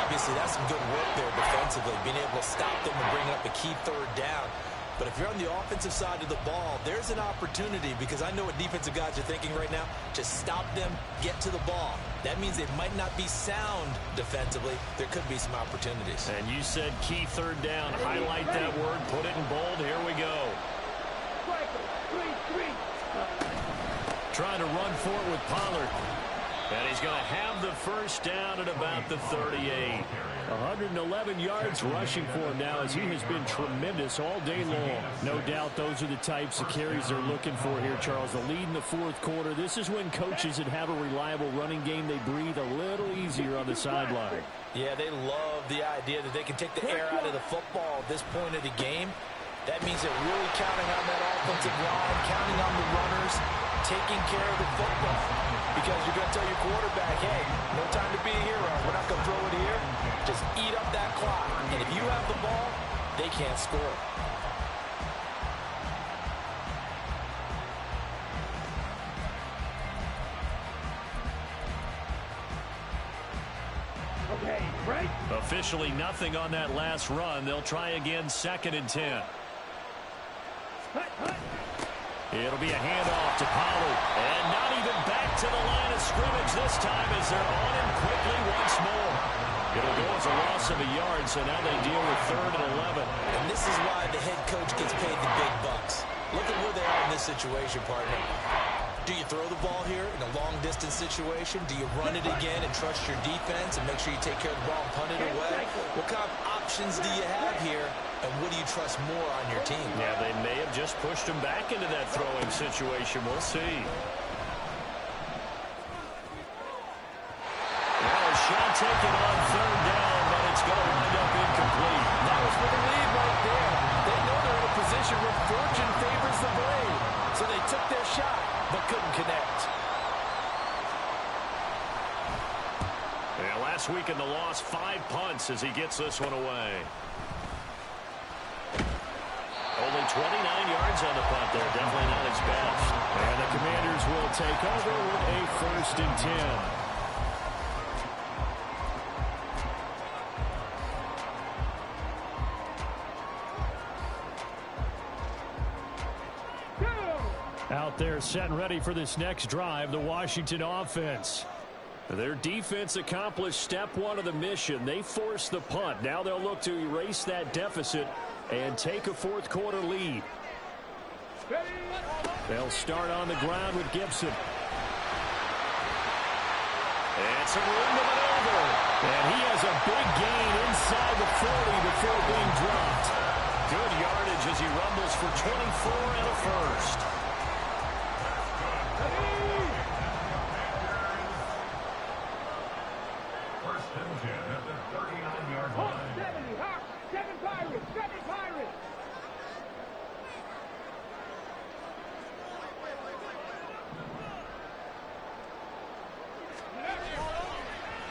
Obviously, that's some good work there defensively, being able to stop them and bring up a key 3rd down. But if you're on the offensive side of the ball, there's an opportunity, because I know what defensive guys are thinking right now. Just stop them, get to the ball. That means they might not be sound defensively. There could be some opportunities. And you said key 3rd down. Highlight that word, put it in bold. Here we go. Trying to run for it with Pollard. And he's going to have the first down at about the 38. 111 yards rushing for him now, as he has been tremendous all day long. No doubt those are the types of carries they're looking for here, Charles. The lead in the fourth quarter. This is when coaches that have a reliable running game, they breathe a little easier on the sideline. Yeah, they love the idea that they can take the air out of the football at this point of the game. That means they're really counting on that offensive line, counting on the runners, taking care of the football. Because you're going to tell your quarterback, hey, no time to be a hero. We're not going to throw it here. Just eat up that clock. And if you have the ball, they can't score. Okay, break. Officially nothing on that last run. They'll try again, 2nd and 10. It'll be a handoff to Pollard. And not even back to the line of scrimmage this time, as they're on him quickly once more. It'll go as a loss of a yard, so now they deal with 3rd and 11. And this is why the head coach gets paid the big bucks. Look at where they are in this situation, partner. Do you throw the ball here in a long-distance situation? Do you run it again and trust your defense and make sure you take care of the ball and punt it away? What kind of options do you have here, and what do you trust more on your team? Yeah, they may have just pushed him back into that throwing situation. We'll see. Now a shot taken on 3rd down, but it's going to wind up incomplete. That was for the lead right there. They know they're in a position where fortune favors the brave. So they took their shot, but couldn't connect. Yeah, last week in the loss, 5 punts as he gets this one away. Only 29 yards on the punt there. Definitely not his best. And the Commanders will take over with a 1st and 10. Out there set and ready for this next drive, the Washington offense. Their defense accomplished step 1 of the mission. They forced the punt. Now they'll look to erase that deficit and take a fourth quarter lead. They'll start on the ground with Gibson. And some room to maneuver. And he has a big gain inside the 40 before being dropped. Good yardage as he rumbles for 24 and a first. First and 10 at the 39-yard line. 70, Hawks, 7 Pirates, 7 Pirates.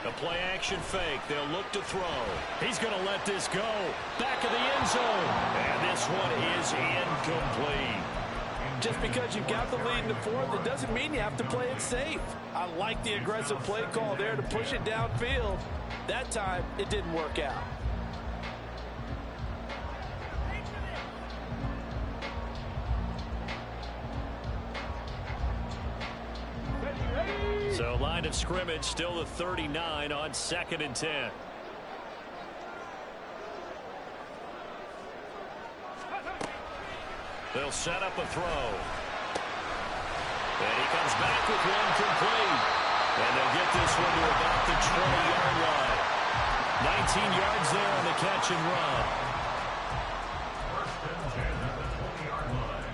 A play-action fake. They'll look to throw. He's going to let this go. Back of the end zone. And this one is incomplete. Just because you've got the lead in the fourth, it doesn't mean you have to play it safe. I like the aggressive play call there to push it downfield. That time, it didn't work out. So line of scrimmage still the 39 on 2nd and 10. They'll set up a throw. And he comes back with one complete. And they'll get this one to about the 20-yard line. 19 yards there on the catch and run. First and 10 at the 20-yard line.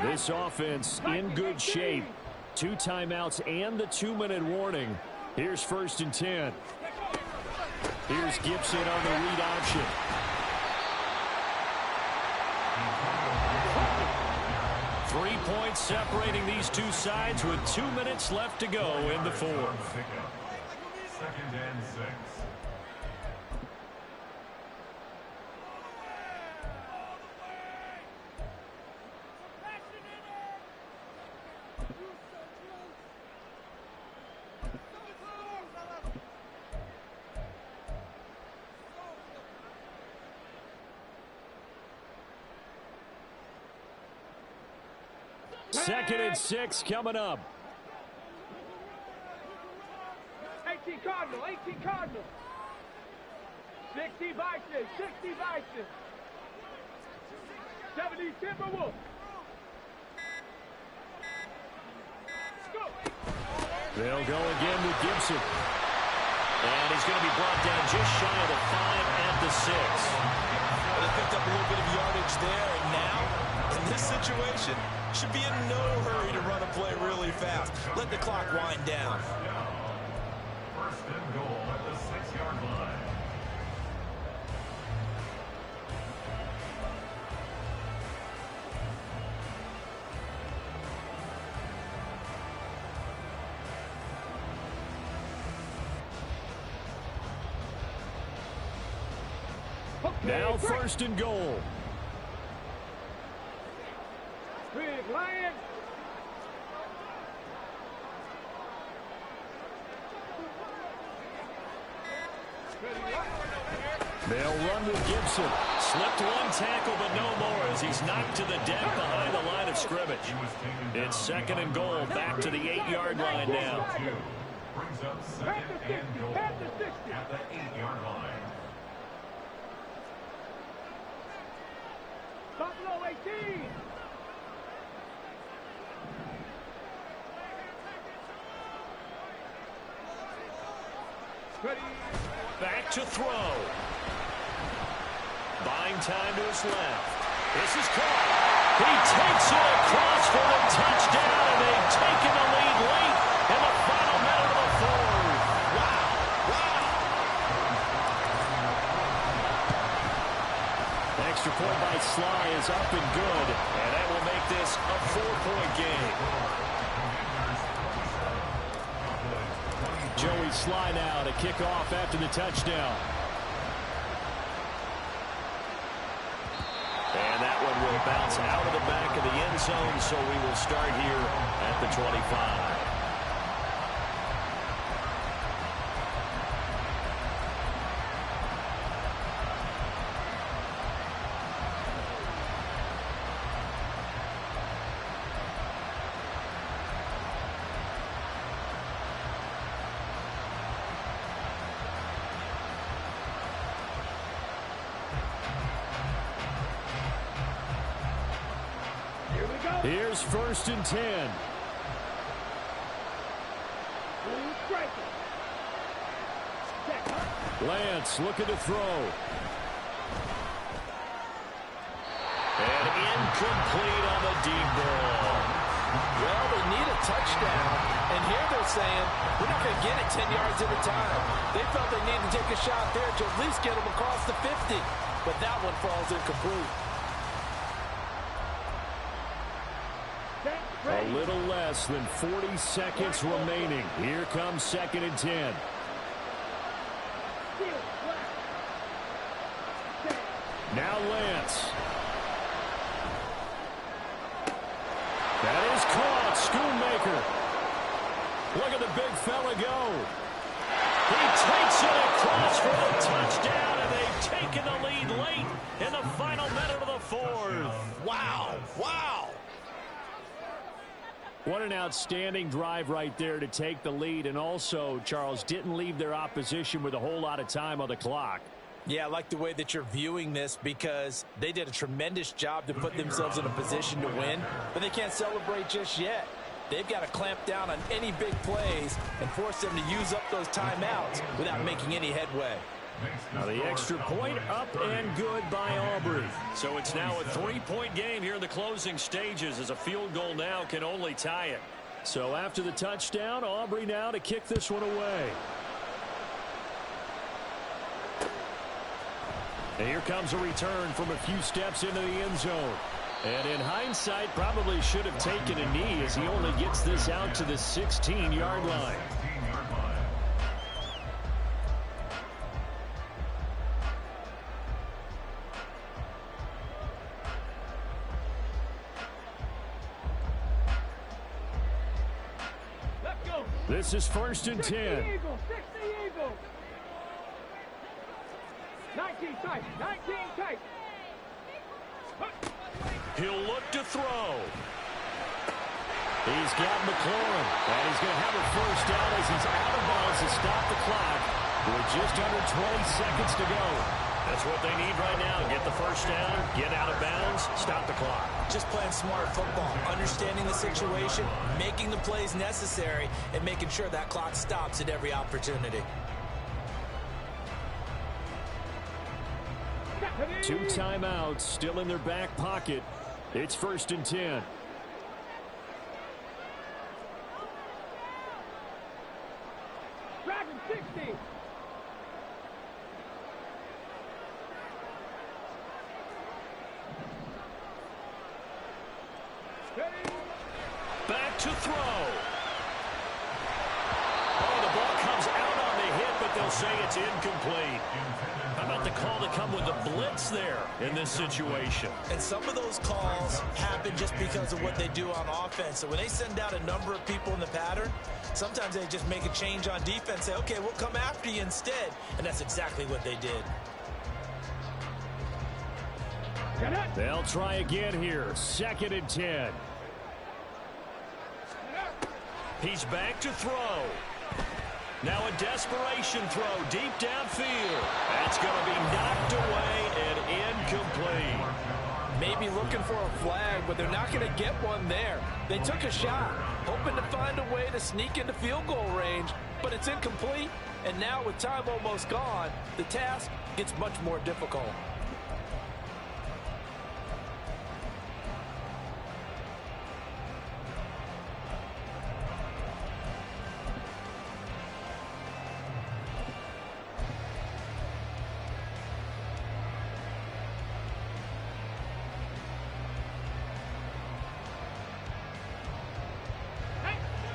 This offense in good shape. 2 timeouts and the 2-minute warning. Here's 1st and 10. Here's Gibson on the read option. Three points separating these two sides with 2 minutes left to go in the 4th. 2nd and 6. Second and 6 coming up. 18 Cardinal, 18 Cardinal. 60 Vikings, 60 Vikings. 70 Timberwolves. Go. They'll go again with Gibson. And he's going to be brought down just shy of the 5 at the 6. Well, they picked up a little bit of yardage there, and now, in this situation, should be in no hurry to run a play really fast. Let the clock wind down. 1st and goal at the 6-yard line. Now 1st and goal. Big Lion. They'll run with Gibson. Slipped one tackle, but no more as he's knocked to the deck behind the line of scrimmage. It's 2nd and goal, back to the 8-yard line now. Brings up 2nd and goal at the 8-yard line. Buffalo 18. Back to throw. Buying time to his left. This is caught. He takes it across for the touchdown, and they've taken the lead late in the final minute of the 4th. Wow. Extra point by Sly is up and good, and that will make this a 4-point game. Joey Sly now to kick off after the touchdown. And that one will bounce out of the back of the end zone, so we will start here at the 25. Here's 1st and 10. Lance looking to throw. And incomplete on the deep ball. Well, they need a touchdown, and here they're saying, we're not going to get it 10 yards at a time. They felt they needed to take a shot there to at least get them across the 50, but that one falls incomplete. A little less than 40 seconds remaining. Here comes 2nd and 10. Now Lance. That is caught. Schoonmaker. Look at the big fella go. He takes it across for the touchdown, and they've taken the lead late in the final minute of the 4th. Wow. What an outstanding drive right there to take the lead, and also, Charles, didn't leave their opposition with a whole lot of time on the clock. Yeah, I like the way that you're viewing this because they did a tremendous job to put themselves in a position to win, but they can't celebrate just yet. They've got to clamp down on any big plays and force them to use up those timeouts without making any headway. Makes Now the score extra point up and good by Aubrey. So it's now a 3-point game here in the closing stages, as a field goal now can only tie it. So after the touchdown, Aubrey now to kick this one away. And here comes a return from a few steps into the end zone. And in hindsight, probably should have taken a knee, as he only gets this out to the 16-yard line. This is 1st and 10. 60 Eagles. 19 tight. 19 tight. He'll look to throw. He's got McLaurin, and he's going to have a first down as he's out of bounds to stop the clock with just under 20 seconds to go. That's what they need right now. Get the first down, get out of bounds, stop the clock. Just playing smart football, understanding the situation, making the plays necessary, and making sure that clock stops at every opportunity. 2 timeouts still in their back pocket. It's 1st and 10. Dragon 60. Back to throw. Oh, the ball comes out on the hit, but they'll say it's incomplete. How about the call to come with the blitz there in this situation? And some of those calls happen just because of what they do on offense. So when they send out a number of people in the pattern, sometimes they just make a change on defense, say, okay, we'll come after you instead. And that's exactly what they did. They'll try again here. 2nd and 10. He's back to throw. Now a desperation throw deep downfield. That's going to be knocked away and incomplete. Maybe looking for a flag, but they're not going to get one there. They took a shot, hoping to find a way to sneak into field goal range, but it's incomplete. And now with time almost gone, the task gets much more difficult.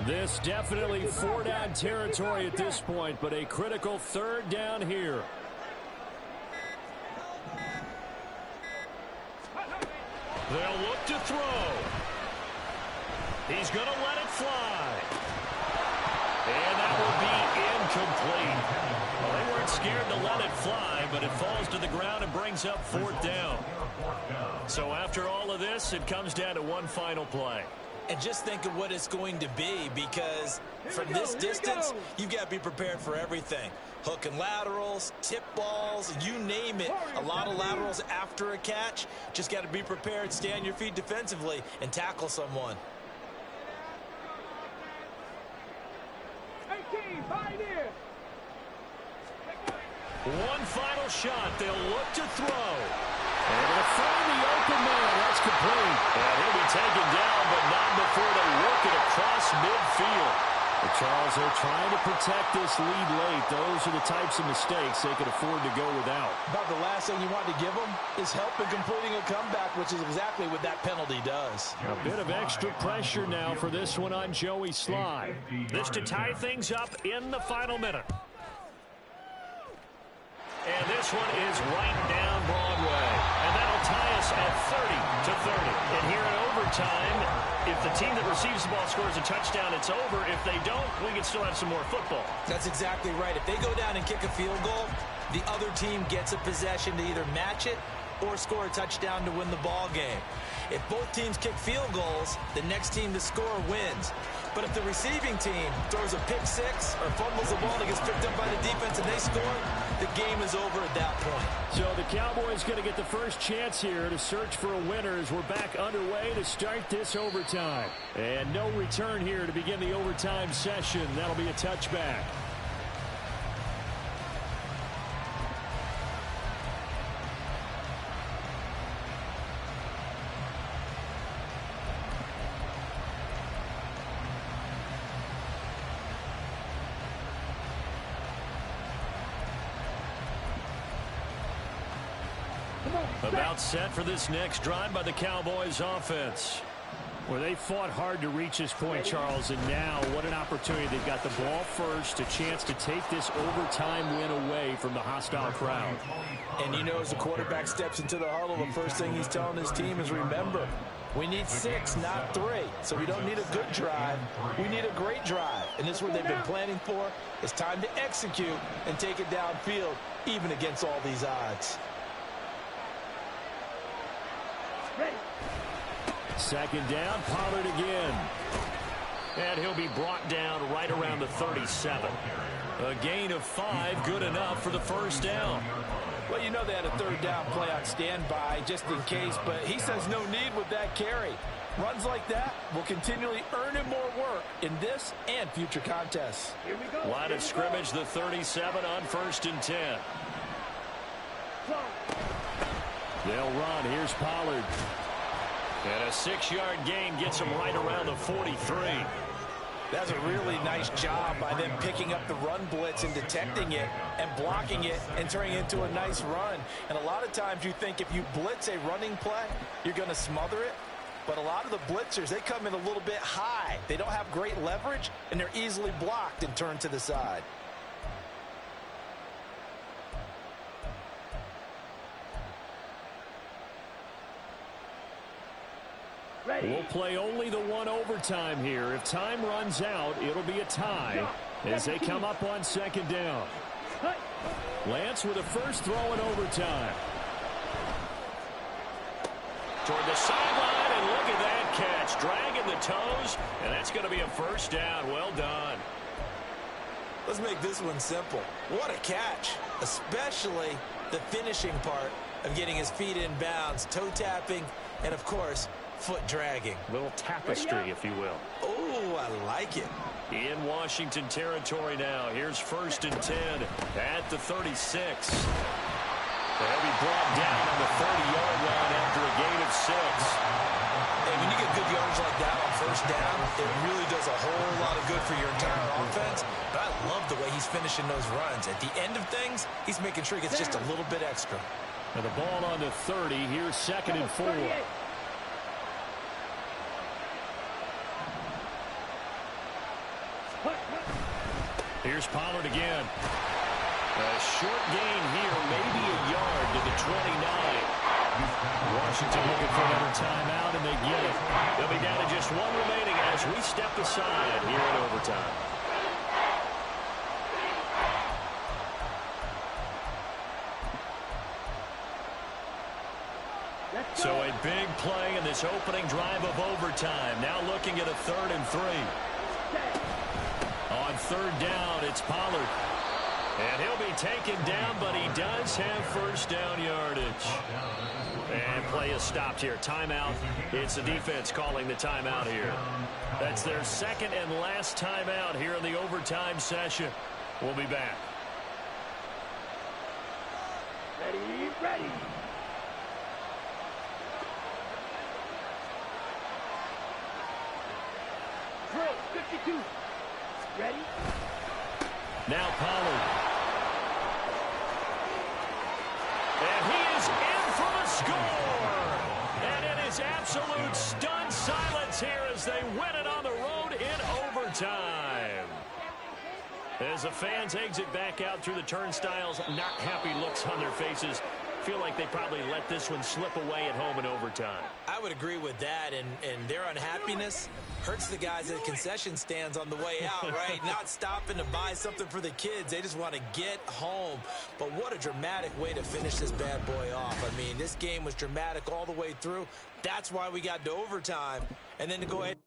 This definitely 4-down territory at this point, but a critical 3rd down here. They'll look to throw. He's going to let it fly. And that will be incomplete. Well, they weren't scared to let it fly, but it falls to the ground and brings up 4th down. So after all of this, it comes down to one final play. And just think of what it's going to be, because from this distance, you've got to be prepared for everything. Hook and laterals, tip balls, you name it. A lot of laterals after a catch. Just got to be prepared, stay on your feet defensively, and tackle someone. 18, fight in. One final shot. They'll look to throw. They're going to find the open man. That's complete. And he'll be taken down, but not before they work it across midfield. But Charles, they're trying to protect this lead late. Those are the types of mistakes they could afford to go without. About the last thing you want to give them is help in completing a comeback, which is exactly what that penalty does. A bit of extra pressure now for this one on Joey Sly. This to tie things up in the final minute. And this one is right down Broadway. And that'll tie us at 30-30. And here in overtime, if the team that receives the ball scores a touchdown, it's over. If they don't, we can still have some more football. That's exactly right. If they go down and kick a field goal, the other team gets a possession to either match it or score a touchdown to win the ball game. If both teams kick field goals, the next team to score wins. But if the receiving team throws a pick six or fumbles the ball that gets picked up by the defense and they score, the game is over at that point. So the Cowboys going to get the first chance here to search for a winner as we're back underway to start this overtime. And no return here to begin the overtime session. That'll be a touchback. About set for this next drive by the Cowboys offense. Well, they fought hard to reach this point, Charles, and now what an opportunity. They've got the ball first, a chance to take this overtime win away from the hostile crowd. And you know, as the quarterback steps into the huddle, the first thing he's telling his team is, remember, we need 6, not 3. So we don't need a good drive. We need a great drive. And this is what they've been planning for. It's time to execute and take it downfield, even against all these odds. Ready. Second down, Pollard again. And he'll be brought down right around the 37. A gain of 5, good enough for the first down. Well, you know they had a third down play on standby just in case, but he says no need with that carry. Runs like that will continually earn him more work in this and future contests. Here we go. Line of scrimmage, the 37 on 1st and 10. They'll run. Here's Pollard. And a 6-yard gain gets him right around the 43. That's a really nice job by them picking up the run blitz and detecting it and blocking it and turning it into a nice run. And a lot of times you think if you blitz a running play, you're going to smother it. But a lot of the blitzers, they come in a little bit high. They don't have great leverage, and they're easily blocked and turned to the side. We'll play only the one overtime here. If time runs out, it'll be a tie as they come up on 2nd down. Lance with a first throw in overtime. Toward the sideline, and look at that catch. Dragging the toes, and that's going to be a first down. Well done. Let's make this one simple. What a catch, especially the finishing part of getting his feet in bounds, toe tapping, and, of course, foot dragging. Little tapestry, if you will. Oh, I like it. In Washington territory now. Here's 1st and 10 at the 36. They'll be brought down on the 30-yard line after a gain of 6. And when you get good yards like that on 1st down, it really does a whole lot of good for your entire offense. But I love the way he's finishing those runs. At the end of things, he's making sure he gets just a little bit extra. And the ball on the 30. Here's 2nd and 4. Here's Pollard again. A short gain here, maybe a yard to the 29. Washington looking for another timeout, and they get it. They'll be down to just 1 remaining as we step aside here in overtime. So a big play in this opening drive of overtime. Now looking at a 3rd and 3. On 3rd down, it's Pollard. And he'll be taken down, but he does have first down yardage. And play is stopped here. Timeout. It's the defense calling the timeout here. That's their 2nd and last timeout here in the overtime session. We'll be back. Ready, ready. Drill 52. Ready? Now Pollard. And he is in for the score. And it is absolute stunned silence here as they win it on the road in overtime. As the fans exit back out through the turnstiles, not happy looks on their faces. Feel like they probably let this one slip away at home in overtime. I would agree with that, and their unhappiness hurts the guys at the concession stands on the way out, right? Not stopping to buy something for the kids. They just want to get home. But what a dramatic way to finish this bad boy off. I mean, this game was dramatic all the way through. That's why we got to overtime. And then to go ahead